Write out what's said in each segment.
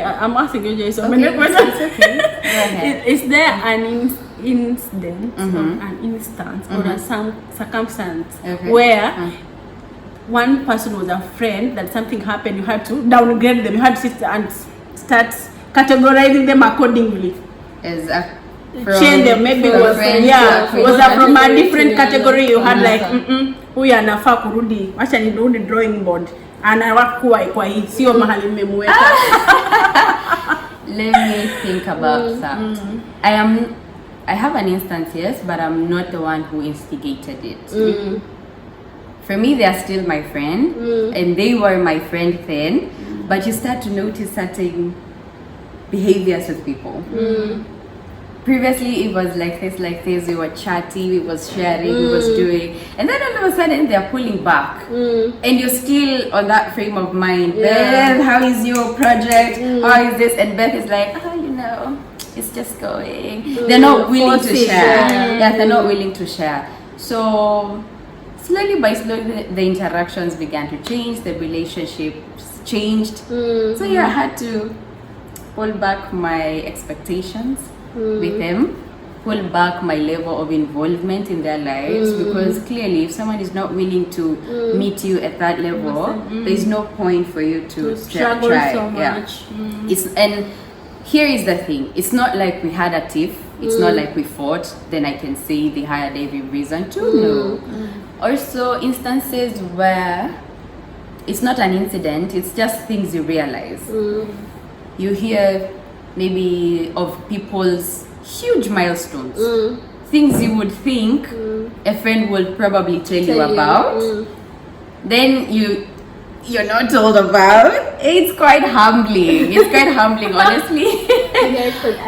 I'm asking you, Jason. Okay, it's okay. Go ahead. Is there an incident, or an instance, or some circumstance where one person was afraid that something happened, you had to downgrade them, you had to sit and start categorizing them accordingly? Change them, maybe was from a different category. You had like huyu anafaa kurudi, acha nirudi drawing board, anawakuwa kwa hii sio mahali mmemweka. Let me think about that. I have an instance, yes, but I'm not the one who instigated it. For me, they are still my friend, and they were my friend then, but you start to notice certain behaviors with people. Previously, it was like this, we were chatty, we was sharing, we was doing, and then all of a sudden they're pulling back. And you're still on that frame of mind. Beth, how is your project? How is this? And Beth is like, it's just going. They're not willing to share. They're not willing to share. So slowly by slowly, the interactions began to change, the relationships changed. So I had to pull back my expectations with them, pull back my level of involvement in their lives, because clearly if someone is not willing to meet you at that level, there's no point for you to struggle try. So much. And here is the thing, it's not like we had a tiff, it's not like we fought, then I can say they had every reason to. No. Also instances where it's not an incident, it's just things you realize. You hear maybe of people's huge milestones, things you would think a friend will probably tell you about, then you're not told about. It's quite humbling. It's quite humbling, honestly.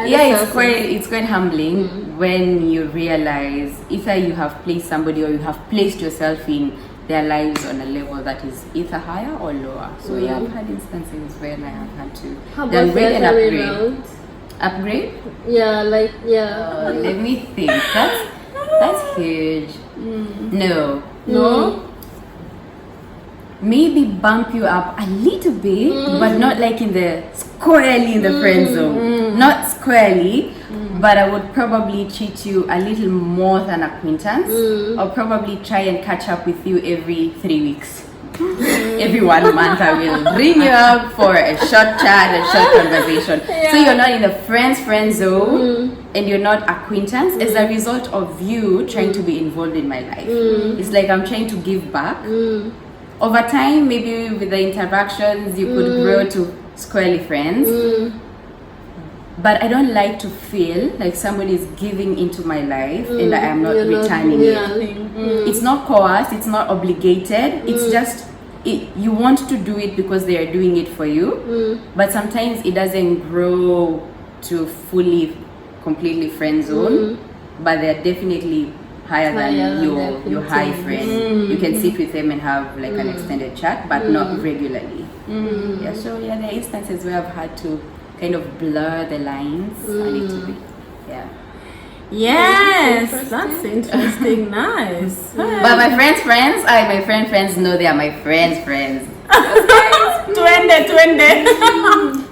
It's quite humbling when you realize either you have placed somebody or you have placed yourself in their lives on a level that is either higher or lower. So I've had instances when I have had to downgrade and upgrade. Upgrade? Let me think. That's huge. No. Maybe bump you up a little bit, but not like squarely in the friend zone. Not squarely, but I would probably treat you a little more than acquaintance, or probably try and catch up with you every 3 weeks. Every 1 month I will bring you up for a short chat, a short conversation. So you're not in the friend zone, and you're not acquaintance as a result of you trying to be involved in my life. It's like I'm trying to give back. Over time, maybe with the interactions, you could grow to squarely friends. But I don't like to feel like somebody is giving into my life and I am not returning it. It's not coerced, it's not obligated, it's just you want to do it because they are doing it for you. But sometimes it doesn't grow to completely friend zone, but they're definitely higher than your high friend. You can sit with them and have like an extended chat, but not regularly. So there are instances where I've had to kind of blur the lines a little bit. Yes, that's interesting. Nice. But my friends know they are my friends. Twende.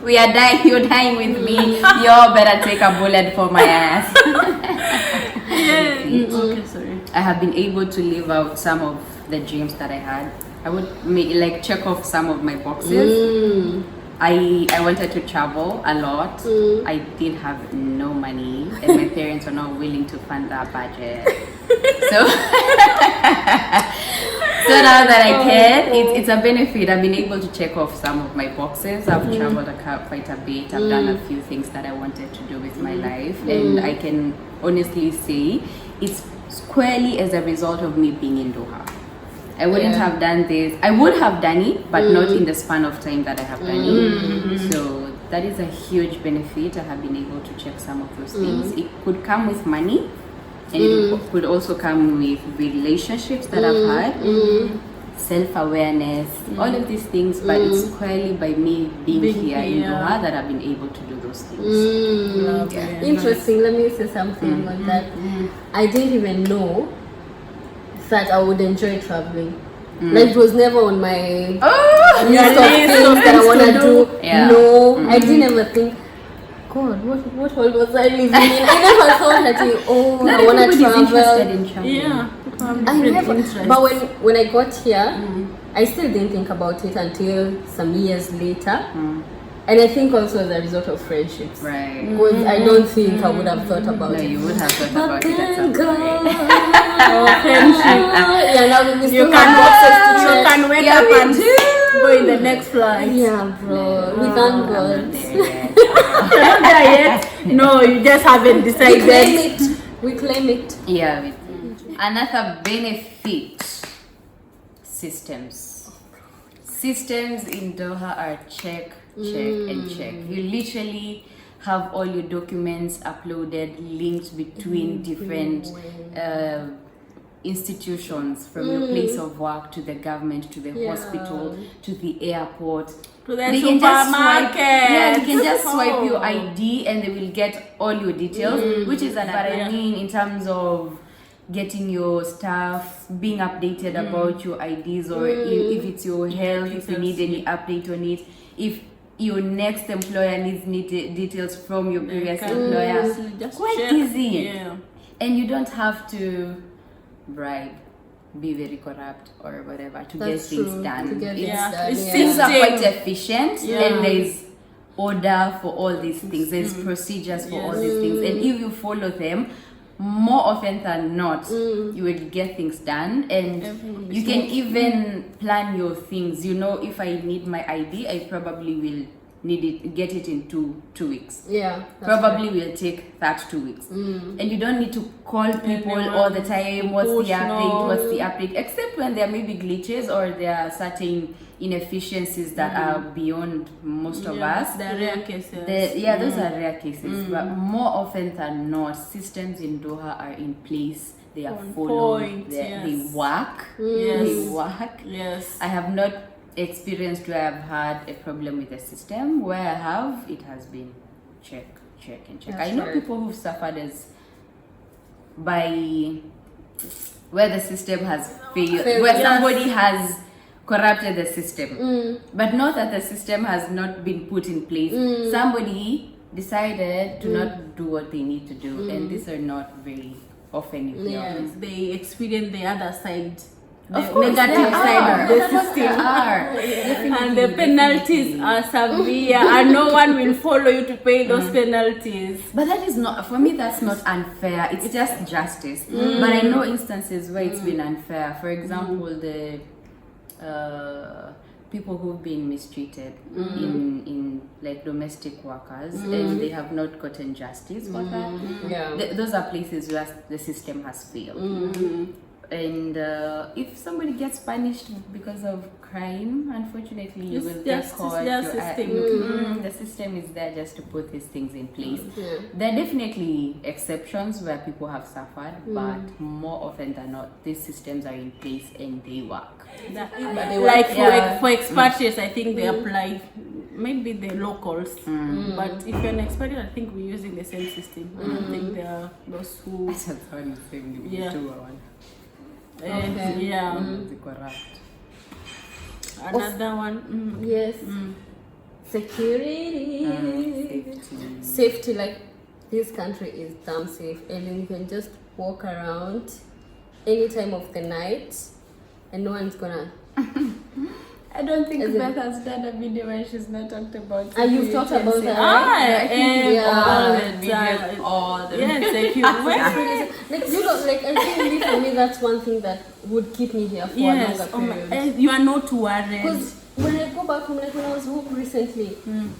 We are dying. You're dying with me. You better take a bullet for my ass. Okay, sorry. I have been able to live out some of the dreams that I had. I would check off some of my boxes. I wanted to travel a lot. I did have no money, and my parents were not willing to fund that budget. So now that I can, it's a benefit. I've been able to check off some of my boxes. I've traveled quite a bit. I've done a few things that I wanted to do with my life, and I can honestly say it's squarely as a result of me being in Doha. I wouldn't have done this. I would have done it, but not in the span of time that I have done it. So that is a huge benefit. I have been able to check some of those things. It could come with money, and it could also come with relationships that I've had, self-awareness, all of these things. But it's squarely by me being here in Doha that I've been able to do those things. Interesting. Let me say something on that. I didn't even know that I would enjoy traveling. Like it was never on my list of list things that I want to do. Yeah. No, I didn't ever think. God, what world was I living in? I never thought that Not I want to everybody's interested travel. in traveling. Yeah. I never. But when I got here, I still didn't think about it until some years later. And I think also as a result of friendships. Right. Because I don't think I would have thought about No, it. you would have thought But about it at some then point. yeah, now we You still can have access to you it. can wake Yeah, up me and too. go in the next flight. Yeah, bro. We thank I'm God. not there yet. Not there yet. No, you just haven't We decided. claim it. We claim it. Yeah. Another benefit: systems. Systems in Doha are check, and check. You literally have all your documents uploaded, linked between different institutions, from your place of work to the government, to the hospital, to the airport. To the They can just swipe, supermarket. yeah, you can just swipe Oh. your ID and they will get all your details, which is an but I mean in terms of getting your stuff, being updated about your IDs, or if it's your health, if you need any update on it, if your next employer needs details from your previous employer, Just quite check. easy. Yeah. And you don't have to bribe, be very corrupt or whatever to That's get things true. done. To get It's- things done. it's Yeah. Things are System. quite efficient, and there's order for all these things. There's procedures for all these things, and if you follow them, more often than not, you will get things done, and Everyone will be you can even plan your things. You know, if I need my ID, I probably will get it in two weeks. Yeah. Probably will take that 2 weeks, and you don't need to call people all the time. What's Push, the update? no. What's the update? Except when there may be glitches or there are certain inefficiencies that are beyond most of us. The rare cases. Those are rare cases, but more often than not, systems in Doha are in place. They are On followed. point, They work. Yes. They work. Yes. I have not experienced where I've had a problem with the system. Where I have, it has been check, and check. That's I know right. people who've suffered by where the system has failed, where somebody has corrupted the system, but not that the system has not been put in place. Somebody decided to not do what they need to do, and these are not very often you hear of. Yes, they experience the other side. The Of course, negative there side of the are. system. There are. And the penalties are severe, and no one will follow you to pay those penalties. But that is not, for me, that's not unfair. It's just justice. But I know instances where it's been unfair. For example, the people who've been mistreated in like domestic workers, and they have not gotten justice for that. Yeah. Those are places where the system has failed. And if somebody gets punished because of crime, unfortunately, you It's will get just- caught. it's just The system is there just to put these things in place. Yeah. There are definitely exceptions where people have suffered, but more often than not, these systems are in place and they work. Like Yeah. for expatriates, I think they apply, maybe the locals. But if you're an expatriate, I think we're using the same system. I don't think there are those who. That's what I'm saying. Yeah. Okay. Yeah. The corrupt. Another one. Yes. Security. Safety. Safety, like this country is damn safe, and then you can just walk around any time of the night, and no one's gonna. I don't think Is it- Beth has done a video where she's not talked about. And you've talked about that, Ah, Yeah. all the videos, time. all the Yes, like you. Like you know, like I think for me that's one thing that would keep me here for a Yes, longer period. and you are not worried. Because when I go back home, like when I was home recently,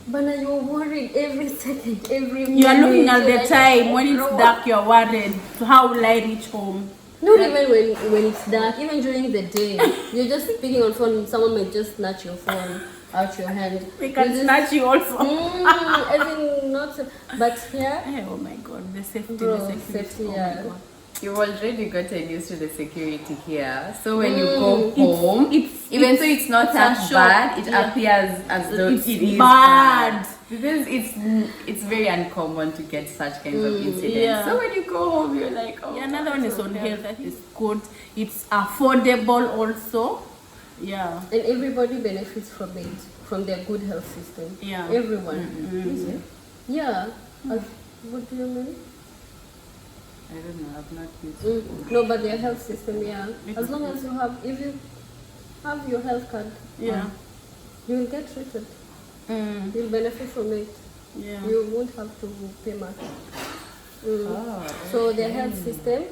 but now you're worried every second, every minute. You are looking at the like, time when it's bro. dark. You are worried. So how will I reach home? Not even when it's dark, even during the day, you're just speaking on phone. Someone might just snatch your phone out your hand. They can You just- snatch you also. I mean, not. But here, Oh my God, the safety, bro, the security. safety, Oh my yeah. God. You've already gotten used to the security here, so when you go home, even though it's not it's a that shock. bad, it Yeah. appears as though It's it is bad. because it's very uncommon to get such kinds of incidents. yeah. So when you go home, you're like, oh. Yeah, another one is on health. I think it's good. It's affordable also. Yeah. And everybody benefits from it, from their good health system. Yeah. Everyone. Is it? Yeah. What do you mean? I don't know, I've not used No, but their health system, yeah. As long as if you have your health card, Yeah. you will get treated. You'll benefit from it. Yeah. You won't have to pay much. Oh, So their health system,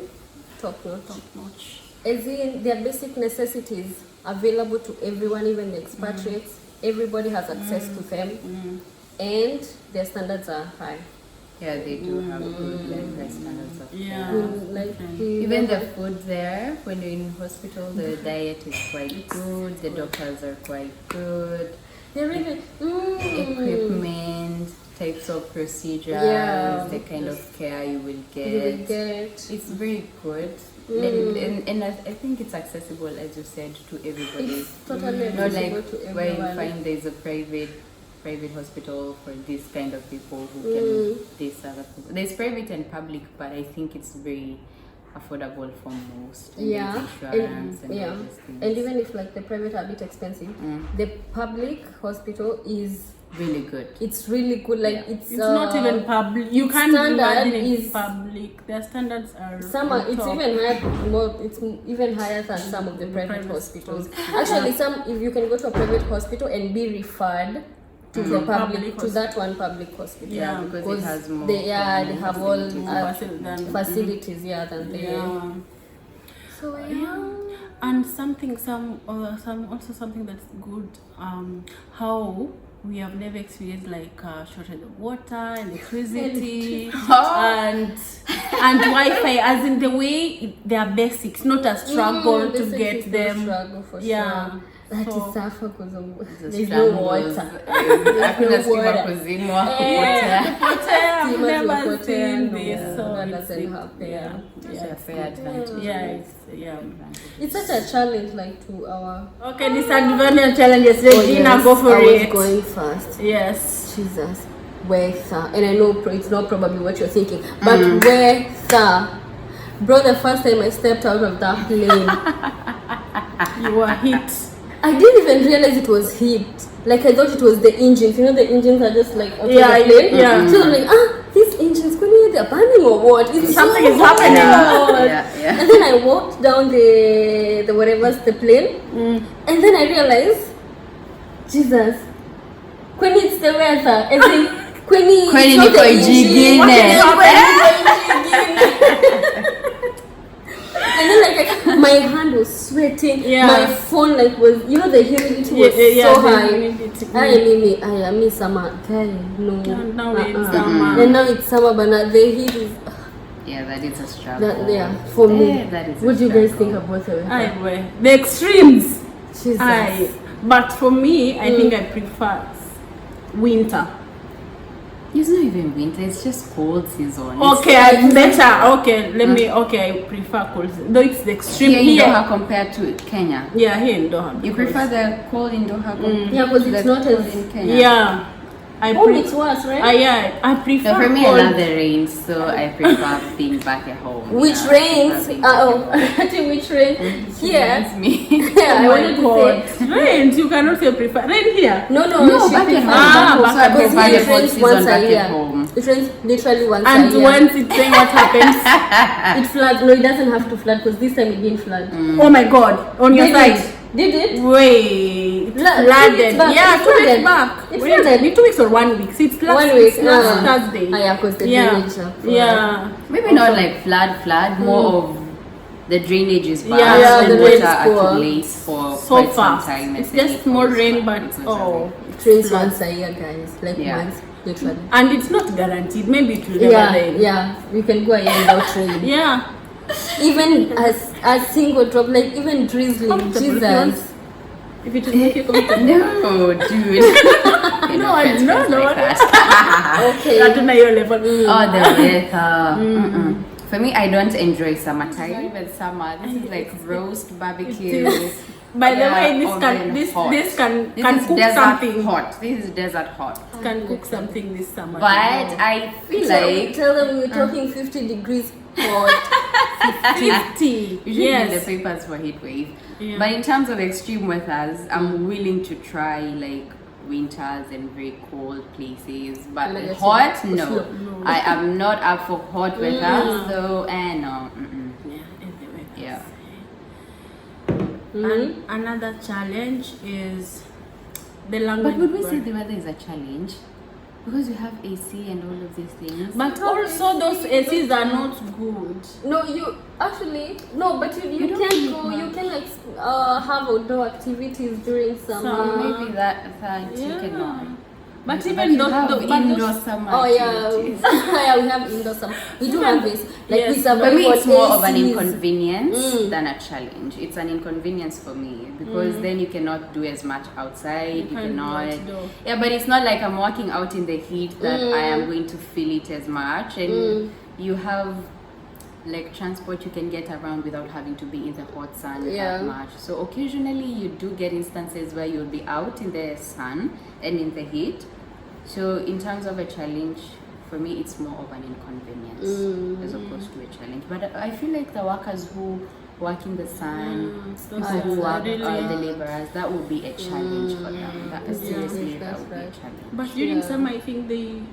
top notch. Top notch. As in their basic necessities available to everyone, even the expatriates. Everybody has access to them, and their standards are high. yeah, they do have good like standards of Yeah. care. Like Even the food there, when you're in hospital, the diet is quite good. The doctors are quite good. they're really Equipment, types of procedures, Yeah. the kind of care you will get. you will get. It's very good. And I think it's accessible, as you said, to everybody. It's totally Not like accessible to where you everyone. find there's a private hospital for this kind of people who can this other people. There's private and public, but I think it's very affordable for most. And Yeah, there's insurance and all yeah. these things. And even if like the private are a bit expensive, the public hospital is really good. it's really good. Like Yeah. it's It's not even public. You can't standard imagine it's is- public. Their standards are some are, it's top. even higher more it's even higher than some of the private hospitals. Actually, some if you can go to a private hospital and be referred to the public to that one public hospital. Yeah, because it has more. they have all facilities. facilities than the Yeah. so yeah. And something that's good. How we have never experienced like shortage of water, electricity, and Wi-Fi. As in the way they are basics, not a struggle to Basic get is no them. struggle for Yeah. sure. That So- is suffer because of The there's no struggles, water. hakuna no stima water. kuzimwa, water. I've Stima never zimepotea, seen no, this, so that it's- doesn't happen. Yeah. It's a fair advantage. Yeah. It's such a challenge, like to our. Okay, disadvantage challenges. Regina, go for I was it. going fast. Yes. Jesus, weather, and I know it's not probably what you're thinking, but weather. Bro, the first time I stepped out of that plane, You were hit. I didn't even realize it was heat. Like I thought it was the engines. You know, the engines are just like out of the plane. Yeah. So I'm like, these engines, they're burning or what? It's Something so is happening. hot. Yeah. And then I walked down the whatever's the plane, and then I realized, Jesus, when it's the weather, as in when Kweli it's not niko the engine, jigine. what is happening? And then like my hand was sweating, Yeah. my phone like was, you know, the humidity was Yeah, so the high. humidity. I miss summer. Okay, no. And now it's summer. And now it's summer, but now the heat is Yeah, that is a struggle. for me. Yeah, that is a What do you guys struggle. think about the weather? Anyway, the extremes. Jesus. But for me, I think I prefer winter. It's not even winter, it's just cold season. Okay, I'm better. Okay, I prefer cold. Though it's the extreme Here in here. Doha compared to Kenya. Yeah, here in Doha. You prefer the cold in Doha compared Yeah, because to it's the not cold as- in Kenya? Yeah. It's worse, right? I prefer No, for me, cold. I love the rain, so I prefer being back at home. Which Yeah, I rains? prefer being back at I think which rain? Here. That's me. Yeah, I wanted to say. Rain, you cannot say prefer. Rain here. No, No, she back at home. prefers- So I because prefer here the it cold rains season once a back year. at home. It rains literally once And a year. once it's saying what happens. It floods. No, it doesn't have to flood because this time it didn't flood. Oh my God! On your Did side. it? Did it? Wait, it's La- 2 flooded. weeks back, Yeah, it 2 weeks flooded. back. It Wait, flooded. 2 weeks or 1 week? See, it's last, 1 week. it's last Thursday. Yeah, because the Yeah. drainage. Yeah. Maybe not like flood, more of the drainage is bad. Yeah, and the water drainage is poor. accumulates for So quite fast. some time. It's and then just it more goes rain, back. but It goes oh, away. It rains once a year, guys. Like Yeah. once, literally. and it's not guaranteed. Maybe it will never Yeah, rain. yeah. We can go a year without rain. Yeah. Even a single drop, like even drizzling. Comfortable. Jesus. If it will make you comfortable. No, dude. No, no. Okay. I don't know your level. Oh, the weather. For me, I don't enjoy summertime. Even summer, this is like roast barbecue. By the way, this This can is cook desert something. hot. This is desert hot. Can cook something this summer. But I feel like Tell them we're talking 50 degrees hot. 50. Usually in the Yes. papers for heat wave. Yeah. But in terms of extreme weathers, I'm willing to try like winters and very cold places. But Negative. hot, no. No. I am not up for hot weather. So, no. Yeah, everywhere. Yeah. And another challenge is the language. But would we say barrier. the weather is a challenge? Because you have AC and all of these things. But also those ACs are not good. No, you actually no, but you don't can need go. one. You can like have outdoor activities during summer. Maybe that you cannot. But But even you those, have but indoor Oh summer yeah, activities. yeah, we have indoor summer. We do have this. Like Yes. we survive For me, on it's more of an ACs. inconvenience than a challenge. It's an inconvenience for me because then you cannot do as much outside. You can't go cannot. outdoor. Yeah, but it's not like I'm walking out in the heat that I am going to feel it as much. And you have like transport you can get around without having to be in the hot sun Yeah. that much. So occasionally you do get instances where you'll be out in the sun and in the heat. So in terms of a challenge, for me it's more of an inconvenience as opposed to a challenge. But I feel like the workers who work in the sun, people who work the laborers, that would be a challenge for them. That seriously, that would be a challenge. But during summer, I think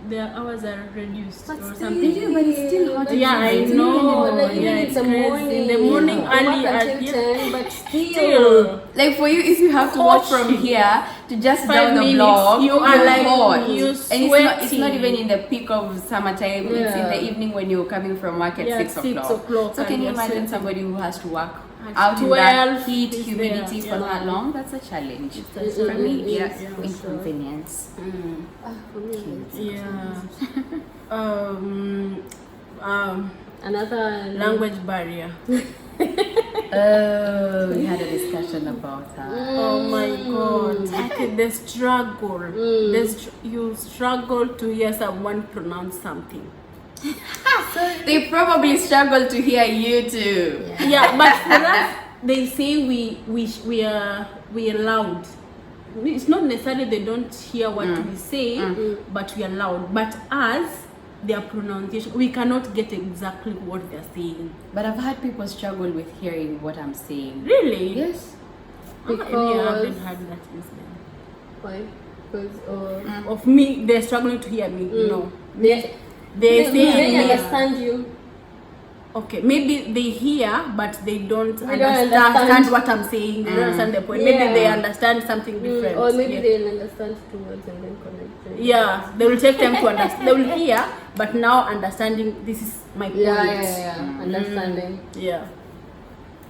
their hours are reduced But or still, something. but it's still hot. Yeah, I know. Like even Yeah, in it's the crazy. morning. In the morning, we early, work until yeah. 10, but still. Still. Like for you, if you have to walk from here to just 5 down the minutes, block, you are you're like, hot. you're And it's not sweating. even in the peak of summertime. It's in Yeah. the evening when you're coming from work at Yeah, 6 6 o'clock. o'clock So can and you you're imagine sweating. somebody who has to work At out in that 12 heat, is humidity there, for yeah. that long? That's a challenge. It's a For me, challenge, yeah, yeah. inconvenience. For me, it's Yeah. another Language barrier. Oh, we had a discussion about that. Oh my God. Okay, the struggle. You struggle to hear someone pronounce something. They probably struggle to hear you too. Yeah, but for us, they say we are loud. It's not necessarily they don't hear what we say, but we are loud. But us, their pronunciation, we cannot get exactly what they're saying. But I've had people struggle with hearing what I'm saying. Really? Yes. Maybe I haven't had that incident. why? Because Of me, they're struggling to hear me. No. They they say understand you. okay, maybe they hear, but they don't don't understand understand. what I'm saying. They don't understand the point. Yeah. Maybe they understand something different. Or maybe Yeah. they'll understand two words and then connect them. Yeah, they will take time to understand. They will hear, but now understanding this is my point. Yeah. Understanding. Yeah.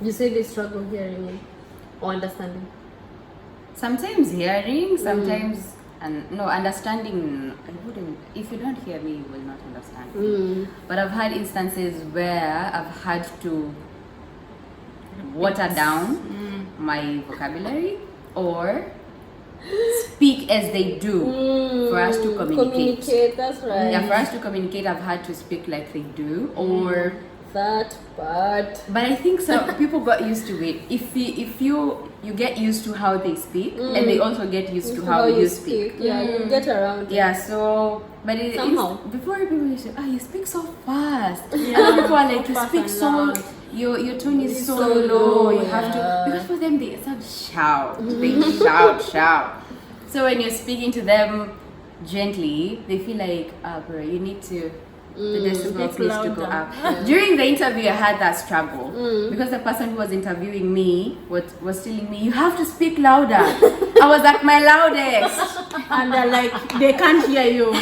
You say they struggle hearing you or understanding. Sometimes hearing, sometimes understanding. I wouldn't. If you don't hear me, you will not understand me. But I've had instances where I've had to water down my vocabulary or speak as they do for us to communicate. That's right. Yeah, for us to communicate, I've had to speak like they do, or. That part. But I think some people got used to it. If you get used to how they speak, and they also get used to how you speak. Yeah, you get around it. Yeah, so but it Somehow. before people used to you speak so fast. Yeah. Other people are like you Fast speak and so loud. your tone is so so low. low, You have to because for them they shout. They shout. So when you're speaking to them gently, they feel like bro, you need to the decibel Speak needs to go louder. up. During the interview, I had that struggle because the person who was interviewing me was telling me, "You have to speak louder." I was at my loudest, And they're like, they can't hear you.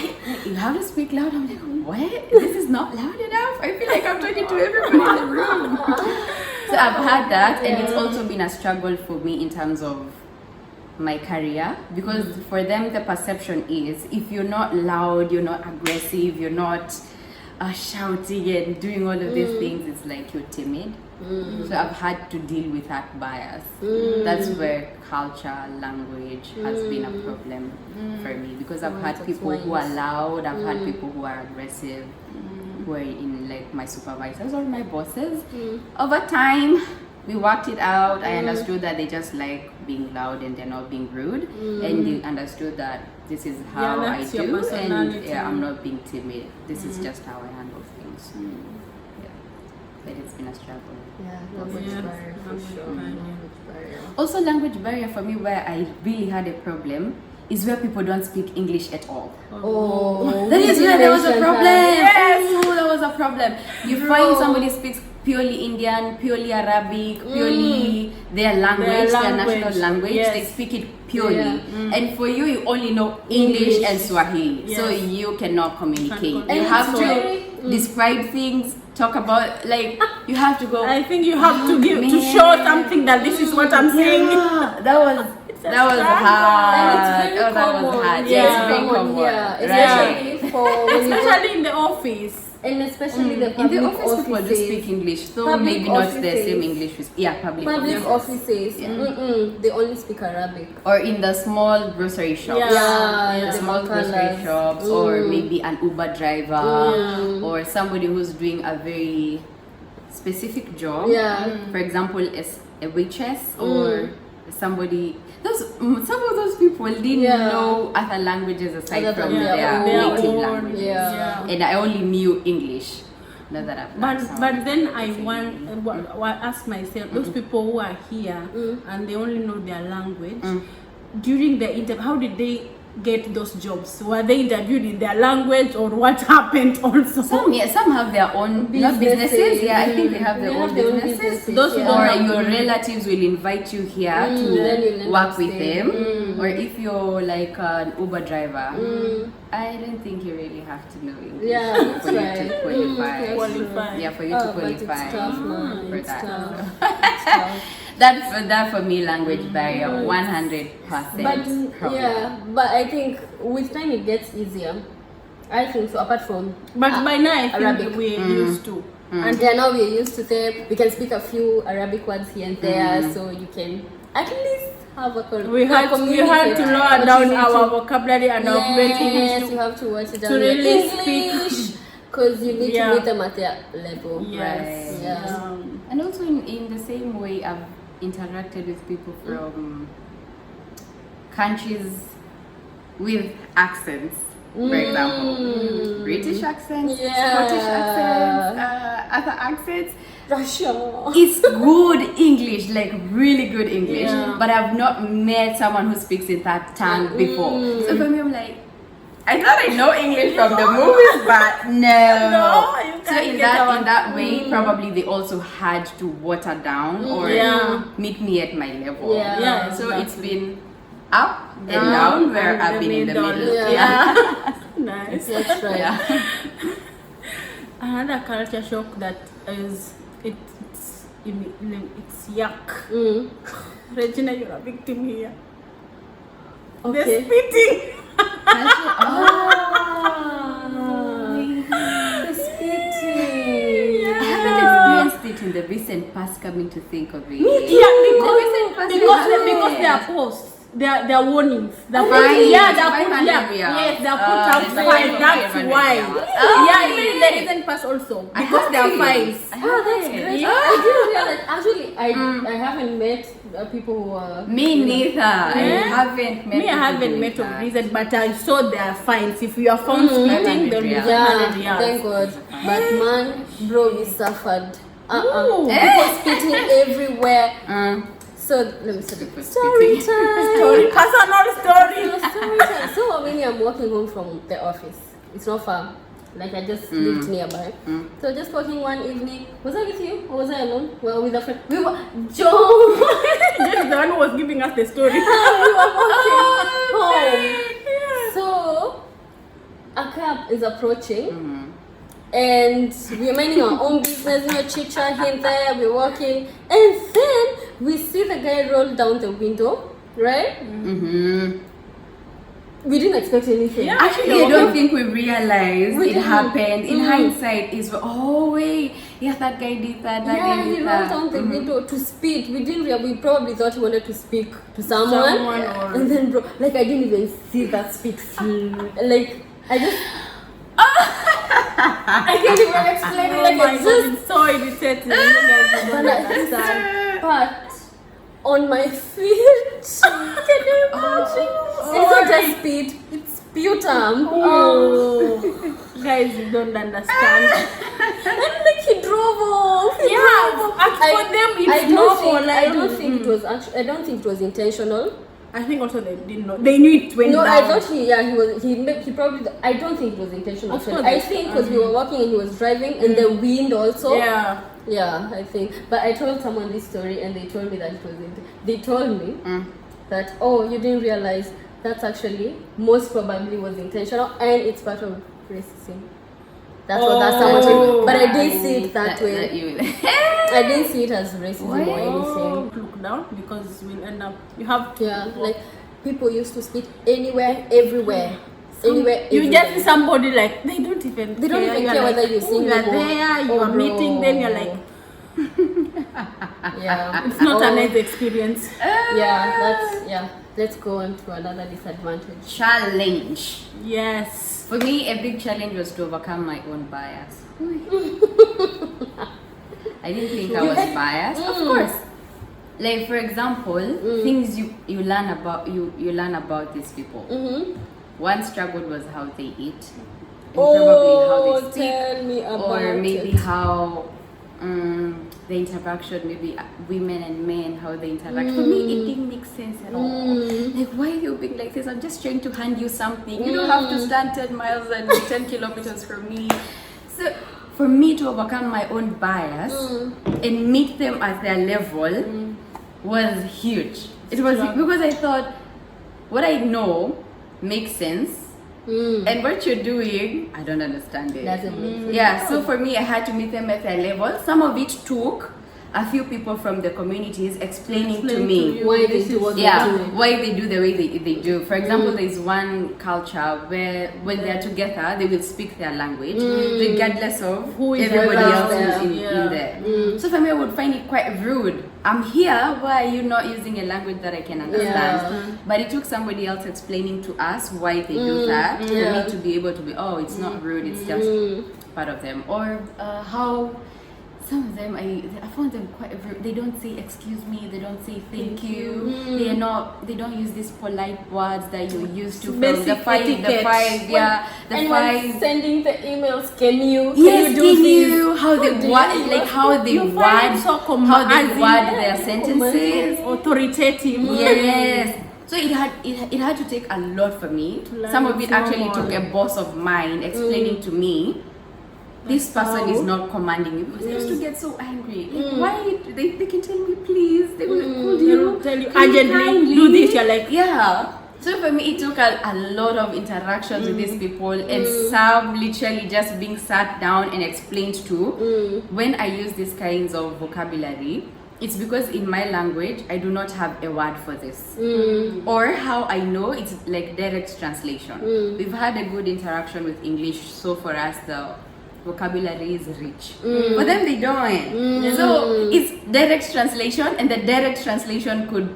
"You have to speak louder." I'm like, "What? This is not loud enough." I feel like I'm talking to everybody in the room. So I've had that, and it's also been a struggle for me in terms of my career because for them the perception is if you're not loud, you're not aggressive, you're not shouting and doing all of these things, it's like you're timid. So I've had to deal with that bias. That's where culture, language has been a problem for me because I've had people who are loud, I've had people who are aggressive, who are in like my supervisors or my bosses. Over time, we worked it out. I understood that they just like being loud and they're not being rude, and they understood that this is how I that's your do, and personality. I'm not being timid. This is just how I handle things. Yeah. but it's been a struggle. Yeah, language barrier for sure. Language barrier. Also, language barrier for me, where I really had a problem, is where people don't speak English at all. Oh, That is where there was a problem. Yes. Oh, there was a problem. You find somebody speaks purely Indian, purely Arabic, purely their language, their national language. Yes. They speak it purely. And for you, you only know English and Swahili. Yes. So you cannot communicate. And You have it's to very- describe things, talk about, like, you have to go. I think you have to give to show something that this is what I'm saying. Yeah, that was struggle. hard. And it's very Oh, that was common. hard. Yeah. It's very common. Yeah, Right. especially for when you go, Especially in the office. and especially the In public the office, people do offices. speak English, though Public maybe not the offices. same English. Public Public offices. offices, they only speak Arabic. Or in the small grocery shops. Yeah. the Small grocery makalas. shops, or maybe an Uber driver, or somebody who's doing a very specific job. Yeah. For example, as a waitress or somebody. Some of those people didn't know other languages aside Other from than their their native own, languages. Yeah. And I only knew English. Not that I've learned some. But then I ask myself, those people who are here and they only know their language, during the interview, how did they get those jobs? Were they interviewed in their language, or what happened also? Some have their own not businesses. Yeah, I think they have their own businesses. Those who Or don't have- your relatives will invite you here Then to you'll work end up with staying. them. Or if you're like an Uber driver, I don't think you really have to know English Yeah, that's for you right. to qualify. Qualify. Yeah, for you to But it's qualify tough, man. for It's that. tough. So It's tough. that for me, language barrier, 100% But problem. yeah, but I think with time it gets easier. I think so. Apart from But by now I think Arabic. we're used to. and yeah, now we're used to them. We can speak a few Arabic words here and there, so you can at least have a We had to communicate. lower But down you need our to- vocabulary and our Yes, English. you have to watch it down to your really speak. English because you need Yeah. to meet them at their level. Yes. Yeah. And also in the same way, I've interacted with people from countries with accents. For example, British accents, Yeah. Scottish accents, other accents. Russia. It's good English, like really good English. Yeah. But I've not met someone who speaks in that tongue before. So for me, I'm like, I thought I know English from the movies, but no. No, you So can't in get our- that way, probably they also had to water down or Yeah. meet me at my level. Yeah. Yeah, So exactly. it's been up and down, where and I've been in the middle. Yeah. Nice. That's right. Yeah. Another culture shock that is it's yuck. Regina, you're a victim here. Okay. The spitting. The spitting. I haven't experienced it in the recent past, coming to think of it. Yeah, because because they are posts. They are warnings. They're Fines. yeah, they're put, 500 yeah, riyals. yes, they're put out there's fines. a That's 500 why. riyals. Yeah, even in the recent past also because they are fines. Oh, that's great. Yeah. I didn't realize. Actually, I haven't met people who are. Me neither. I haven't met. Me, I haven't people met with of that. reason, but I saw their fines. If you are found spitting, then you Yeah. get 100 Yeah, riyals. thank God. But man, bro, we suffered. Ooh. People spitting everywhere. So let me say People story spitting. time. Personal story. Story time. So when I'm walking home from the office, it's not far. Like I just lived nearby. So just walking one evening. Was I with you or was I alone? Well, with a friend. We were Joe. Just the one who was giving us the story. We were walking home. So a cab is approaching. And we're minding our own business, chit chat here and there, we're walking, and then we see the guy roll down the window, right? We didn't expect anything. Yeah. Actually, I don't think we realized We it didn't. happened. In hindsight, is oh wait, yeah, that guy did that. That Yeah, guy he did rolled that. down the window to speak. We didn't. We probably thought he wanted to speak to someone, Someone or- and then bro, like I didn't even see that speak. Like I just. I can't even explain it. Oh Like my it's God, just. it's so irritating. You guys don't But, understand. but on my feet, can you imagine? It's not just spit, it's sputum. Oh, guys, you don't understand. And like he drove off. He For them it's normal. I don't think it was actually. I don't think it was intentional. I think also they didn't know. They knew it went down. I thought he probably. I don't think it was intentional. I think because we were walking and he was driving and the wind also. Yeah, I think. But I told someone this story and they told me that it was. They told me that you didn't realize that's actually most probably was intentional and it's part of racism. That's what someone told me. But I didn't see it that way. I didn't see it as racism or anything. Look down because we'll end up. You have like people used to spit anywhere, everywhere. You just see somebody like they don't even care whether you sing you are there, you are meeting them, you're like it's not a nice experience. Let's go on to another disadvantage. Challenge. Yes. For me, a big challenge was to overcome my own bias. I didn't think I was biased. Of course. Like for example, things you learn about these people. One struggle was how they eat, and probably how they speak, tell me about or maybe how the interaction, maybe women and men, how they interact. For me, it didn't make sense at all. Like, why are you being like this? I'm just trying to hand you something. You don't have to stand 10 miles and 10 kilometers from me. So, for me to overcome my own bias and meet them at their level was huge. It was because I thought what I know makes sense. And what you're doing, I don't understand it. Doesn't make sense. Yeah, so for me, I had to meet them at their level. Some of it took a few people from the communities explaining to me why they do what they do. Why they do the way they do. For example, there's one culture where when they're together, they will speak their language regardless of who is everybody else is in there. So for me, I would find it quite rude. I'm here, why are you not using a language that I can understand? But it took somebody else explaining to us why they do that for me to be able to be, it's not rude, it's just part of them. Or how some of them, I found them quite rude. They don't say excuse me, they don't say thank you. They don't use these polite words that you used to from the five, sending the emails, can you how they word their sentences, authoritative. Yes. So it had to take a lot for me. Some of it actually took a boss of mine explaining to me, this person is not commanding me. Because I used to get so angry. Like, why? They can tell me please. They will tell you urgently do this. You're like, So for me, it took a lot of interactions with these people, and some literally just being sat down and explained to. When I use these kinds of vocabulary, it's because in my language, I do not have a word for this. Or how I know, it's like direct translation. We've had a good interaction with English, so for us, the vocabulary is rich. For them, they don't. So it's direct translation, and the direct translation could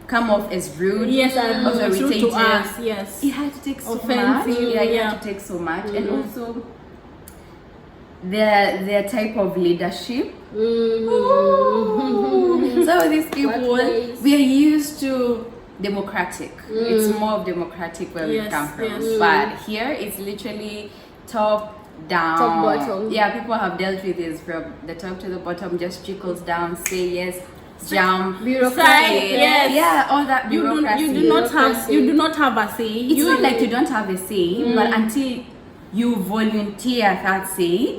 come off as rude, authoritative. To us, yes. It had to take so offensive, much. It had to take so much, and also their type of leadership. So these people, we are used to democratic. It's more of democratic where we come from, but here it's literally top bottom. Yeah, people have dealt with this from the top to the bottom, just trickles down, say yes, jump, bureaucracy, all that bureaucracy. You do not have a say. It's not like you don't have a say, but until you volunteer that say,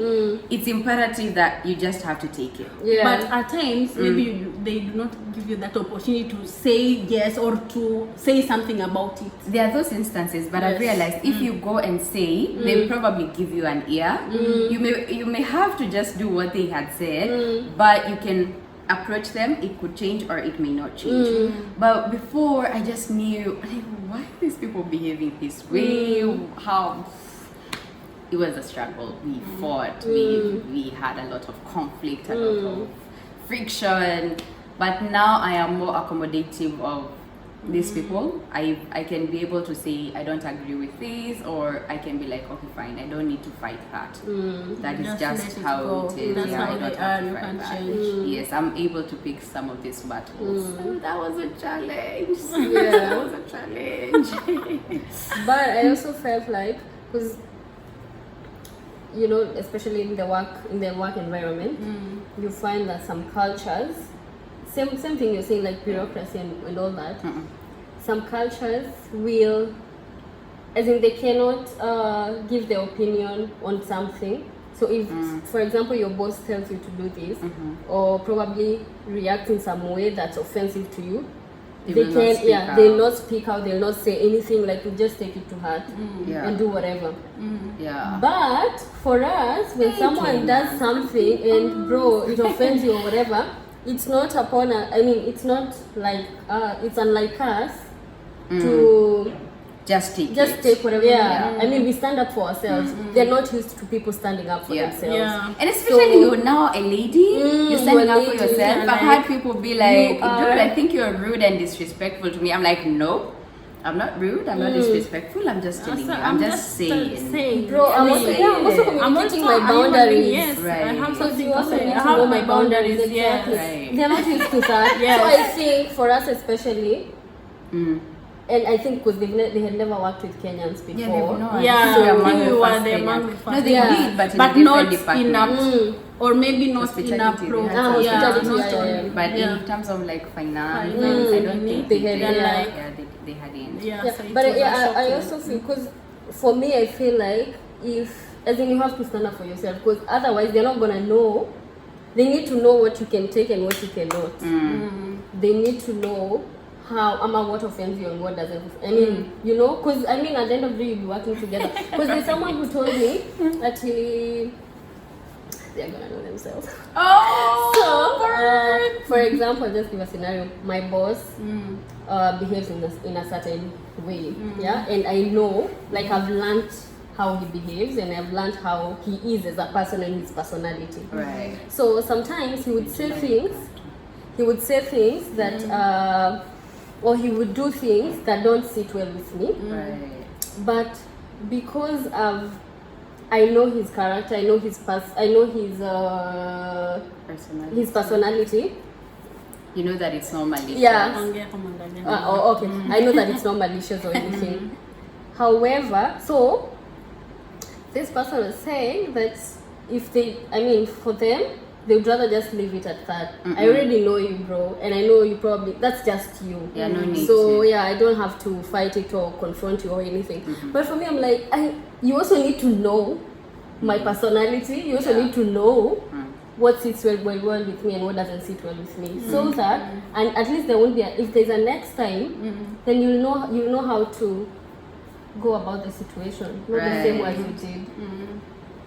it's imperative that you just have to take it. But at times, maybe they do not give you that opportunity to say yes or to say something about it. There are those instances, but I've realized if you go and say, they'll probably give you an ear. You may have to just do what they had said, but you can approach them. It could change or it may not change. But before, I just knew, like, why are these people behaving this way? How it was a struggle. We fought. We had a lot of conflict, a lot of friction. But now I am more accommodative of these people. I can be able to say I don't agree with this, or I can be like, okay, fine, I don't need to fight that. That is just how it is. That's how I don't they have are. to You fight can that. change. Yes, I'm able to pick some of these battles. So that was a challenge. Yeah. That was a challenge. But I also felt like, because you know, especially in the work environment, you find that some cultures, same thing you're saying, like bureaucracy and all that. Some cultures will, as in they cannot give their opinion on something. So if, for example, your boss tells you to do this, or probably react in some way that's offensive to you, they'll not speak out, they'll not say anything, like you just take it to heart and do whatever. But for us, when someone does something and bro, it offends you or whatever, it's not upon us, I mean, it's not like, it's unlike us to just take whatever. I mean, we stand up for ourselves. They're not used to people standing up for themselves. And especially you're now a lady, you're standing up for yourself. I've had people be like, dude, I think you're rude and disrespectful to me. I'm like, no, I'm not rude, I'm not disrespectful, I'm just telling you, I'm just saying. Bro, I'm also communicating my boundaries. Yes, right. I have something you to also say. need I to have know my boundaries, exactly. yes. Right. They're not used to that. Yes. So I think for us especially, and I think because they had never worked with Kenyans before. So I think we were the among the first. No, they did, but in a not different enough, or maybe not enough. But in terms of like finance, I don't think they hadn't. I also feel, because for me, I feel like as in you have to stand up for yourself, because otherwise they're not gonna know. They need to know what you can take and what you cannot. They need to know what offends you and what doesn't. I mean, you know, because I mean, at the end of the day, you'll be working together. Because there's someone who told me that they're gonna know themselves. For example, I'll just give a scenario. My boss behaves in a certain way, and I know, like I've learned how he behaves, and I've learned how he is as a person and his personality. Right. So sometimes he would say things. That, or he would do things that don't sit well with me. Right. But because I know his character, I know his personality. You know that it's not malicious. Okay. I know that it's not malicious or anything. However, so this person was saying that for them, they would rather just leave it at that. I already know you, bro, and I know you probably, that's just you. Yeah, no need so to. I don't have to fight it or confront you or anything. But for me, I'm like, you also need to know my personality. You also need to know what sits well with me and what doesn't sit well with me. So that, and at least there won't be, if there's a next time, then you'll know how to go about the situation. Not the same as you did.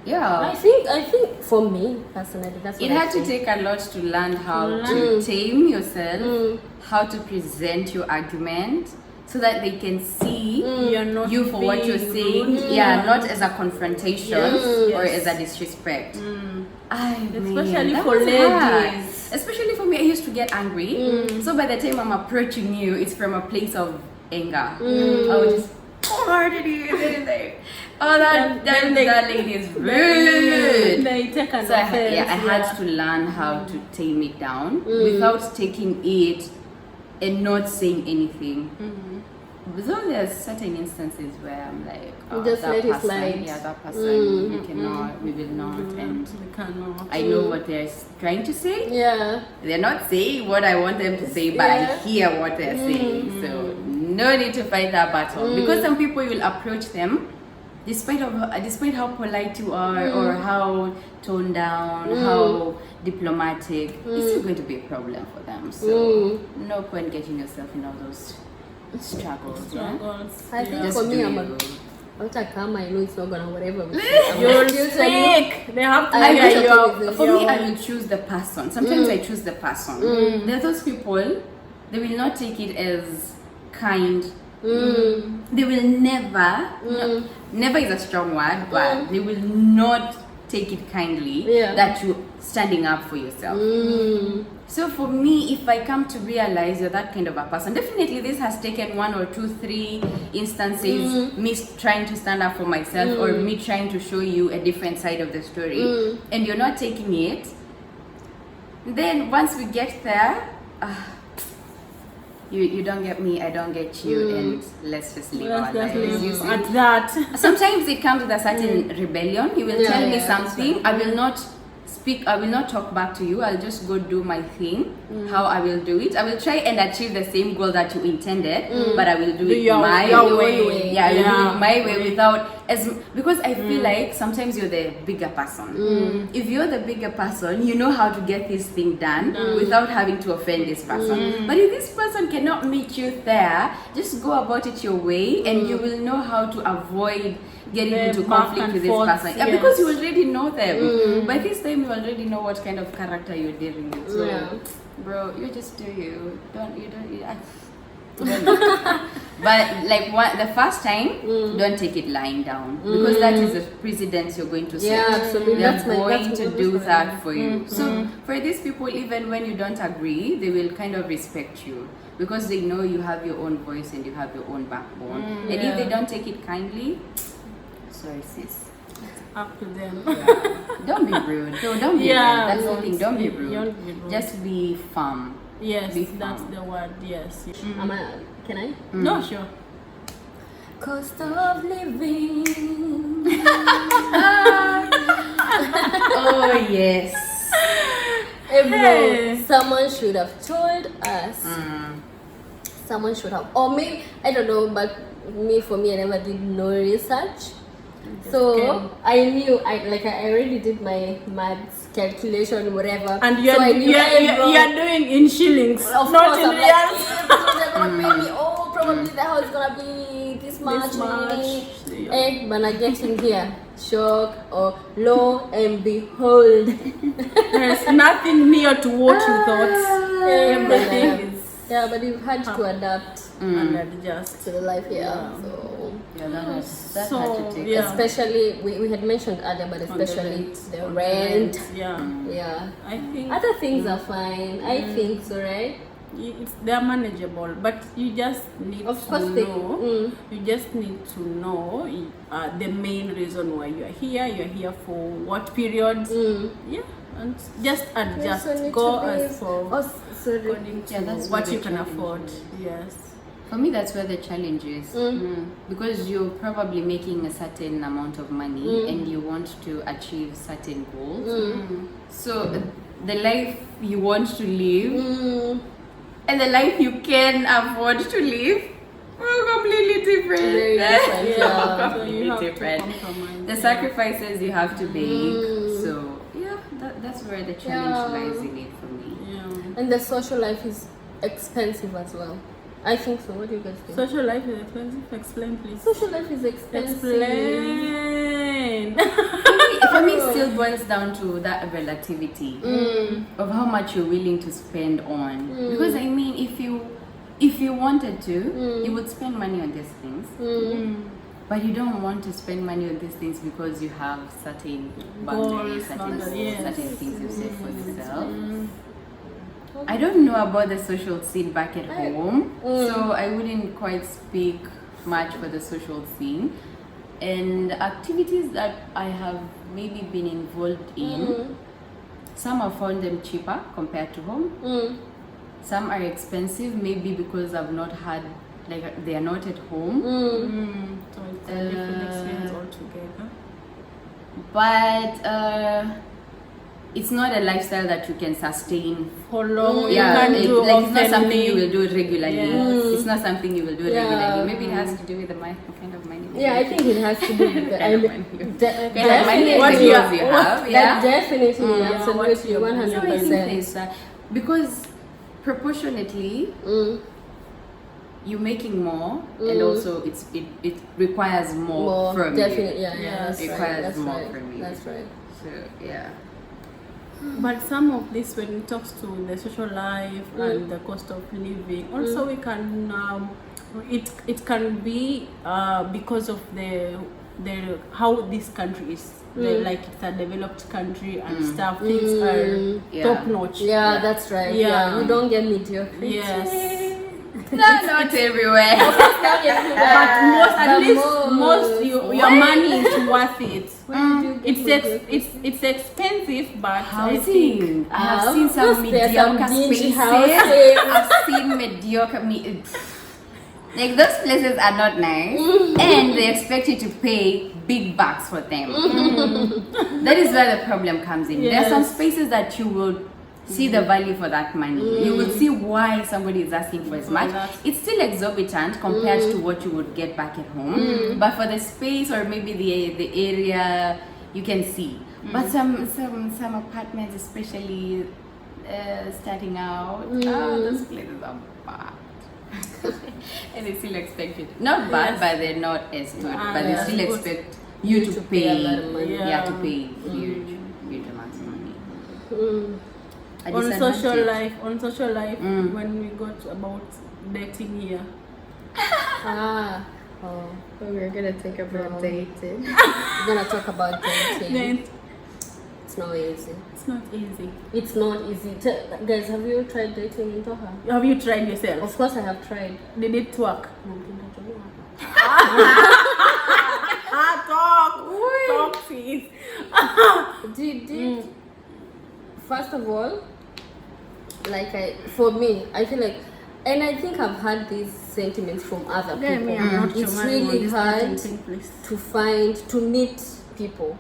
Yeah. I think for me personally, that's what it had to take a lot to learn how to tame yourself, how to present your argument, so that they can see you for what you're saying. Not as a confrontation or as a disrespect. Especially for ladies. Especially for me, I used to get angry. So by the time I'm approaching you, it's from a place of anger. I would just, how did you say? That lady is rude. They take an so offense. I had to learn how to tame it down without taking it and not saying anything. Though there's certain instances where I'm like, just that let it person, slide. That person, we cannot, we will not, and We cannot. I know what they're trying to say. They're not saying what I want them to say, but I hear what they're saying. So no need to fight that battle, because some people will approach them despite how polite you are or how toned down, how diplomatic, it's still going to be a problem for them. So no point getting yourself in all those struggles. I think Just for me, do I'm you. I know it's not gonna whatever. You're sick. They have to I hear wish you. For me, I will choose the person. Sometimes I choose the person. There are those people, they will not take it as kind. They will never, never is a strong word, but they will not take it kindly that you're standing up for yourself. So for me, if I come to realize you're that kind of a person, definitely this has taken 1 or 2, 3 instances, me trying to stand up for myself or me trying to show you a different side of the story, and you're not taking it. Then once we get there, you don't get me, I don't get you, and let's just live our lives. You see? At that. Sometimes it comes with a certain rebellion. You will tell me something, I will not speak, I will not talk back to you. I'll just go do my thing. How I will do it, I will try and achieve the same goal that you intended, but I will do it my way. Yeah, I will do it my way without because I feel like sometimes you're the bigger person. If you're the bigger person, you know how to get this thing done without having to offend this person. But if this person cannot meet you there, just go about it your way, and you will know how to avoid getting into conflict with this person. Yeah, because you already know them. By this time, you already know what kind of character you're dealing with. So, bro, you just do you. But like the first time, don't take it lying down, because that is a precedence you're going to set. Yeah, absolutely. They're going to do that for you. So for these people, even when you don't agree, they will kind of respect you, because they know you have your own voice and you have your own backbone. And if they don't take it kindly, sorry sis, Up to them. don't be rude. No, don't be rude. That's the thing. Don't be rude. Just be firm. Yes, Be firm. that's the word. Yes. Can I? No, sure. Cost of living. Oh yes. Hey, bro, someone should have told us. Someone should have, or maybe I don't know, but for me, I never did no research. So I knew, I already did my maths calculation, whatever. And you're doing in shillings, of not course, in I'm reals. like, they're gonna pay me. Oh, probably the house is gonna be this much. When I get in here, shock, or lo and behold, There's nothing near to what you thought. Everything is. Yeah, but you've had to adapt And adjust. to the life here. Yeah. So That's So, hard to take. yeah. especially we had mentioned earlier, but especially the rent. Yeah. Yeah. I think Other things are fine. I think so, right? they're manageable, but you just need Of to course know. You just need to know the main reason why you are here. You're here for what period? Yeah, and just adjust. also need Go to be- as for according to that's what where you the can challenge afford. is. Yes. For me, that's where the challenge is. Because you're probably making a certain amount of money and you want to achieve certain goals. So the life you want to live and the life you can afford to live are completely different. Very different, yeah. So Completely you have to different. compromise. The sacrifices you have to make. So yeah, that's where the challenge lies in it for me. Yeah. And the social life is expensive as well. I think so. What do you guys think? Social life is expensive. Explain, please. Social life is expensive. Explain. For me, it still boils down to that relativity of how much you're willing to spend on. Because I mean, if you wanted to, you would spend money on these things. But you don't want to spend money on these things because you have certain boundaries, certain things you set for yourself. I don't know about the social scene back at home, so I wouldn't quite speak much for the social scene. And activities that I have maybe been involved in, some have found them cheaper compared to home. Some are expensive, maybe because I've not had, like, they are not at home. So it's a different experience altogether. But it's not a lifestyle that you can sustain For long, yeah, you can't do it's not something oftenly. you will do regularly. Yes. It's not something you will do Yeah. regularly. Maybe it has to do with the kind of money. Yeah, I think it has to do with the Kind of money. Kind of money What and you the are- goals you what- have. That Yeah. definitely, what absolutely, you're- 100%. Is that because proportionately you're making more, and also it requires more from definitely, you. yeah, that's It right. requires That's more right. from you. That's right. So yeah. But some of this, when it talks to the social life and the cost of living, also we can it can be because of the how this country is. Like it's a developed country and stuff. Things are top notch. Yeah, that's right. Yeah. Yeah. You don't get mediocrity. Not everywhere. But most, at least most, you your money is worth it. It's expensive, but housing. I have seen some mediocre spaces. I've seen mediocre. Like those places are not nice, and they expect you to pay big bucks for them. That is where the problem comes in. There are some spaces that you will see the value for that money. You will see why somebody is asking for as much. It's still exorbitant compared to what you would get back at home. But for the space or maybe the area, you can see. But some apartments, especially starting out, those places are bad. And they still expect it. Not bad, but they're not as good. But they still expect you to pay a lot of money. Yeah, to pay huge amounts of money. On social life, when we got about dating here. We're gonna talk about dating. We're gonna talk about dating. It's not easy. It's not easy. It's not easy. Guys, have you tried dating in Doha? Have you tried yourself? Of course I have tried. Did it work? Talk, please. Did first of all, for me, I feel like, and I think I've had these sentiments from other people. It's really hard to meet people